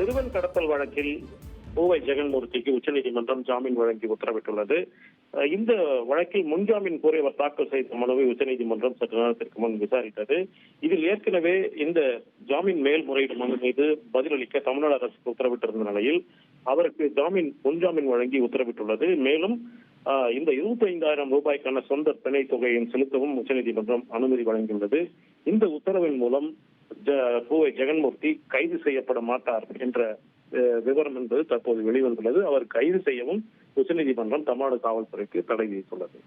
சிறுவன் கடத்தல் வழக்கில் பூவை ஜெகன்மூர்த்திக்கு உச்சநீதிமன்றம் ஜாமீன் வழங்கி உத்தரவிட்டுள்ளது. இந்த வழக்கில் முன்ஜாமீன் கோரி அவர் தாக்கல் செய்த மனுவை உச்சநீதிமன்றம் சற்று நேரத்திற்கு முன் விசாரித்தது. இதில் ஏற்கனவே இந்த ஜாமீன் மேல்முறையீடு மனு மீது பதிலளிக்க தமிழ்நாடு அரசுக்கு உத்தரவிட்டிருந்த நிலையில் அவருக்கு முன்ஜாமீன் வழங்கி உத்தரவிட்டுள்ளது. மேலும் இந்த 25,000 ரூபாய்க்கான சொந்த பிணை தொகையை செலுத்தவும் உச்சநீதிமன்றம் அனுமதி வழங்கியுள்ளது. இந்த உத்தரவின் மூலம் பூவை ஜெகன்மூர்த்தி கைது செய்யப்பட மாட்டார் என்ற விவரம் என்பது தற்போது வெளிவந்துள்ளது. அவர் கைது செய்யவும் உச்சநீதிமன்றம் தமிழ்நாடு காவல்துறைக்கு தடை விதித்துள்ளது.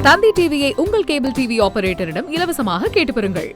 தந்தி டிவியை உங்கள் கேபிள் டிவி ஆபரேட்டரிடம் இலவசமாக கேட்டு பெறுங்கள்.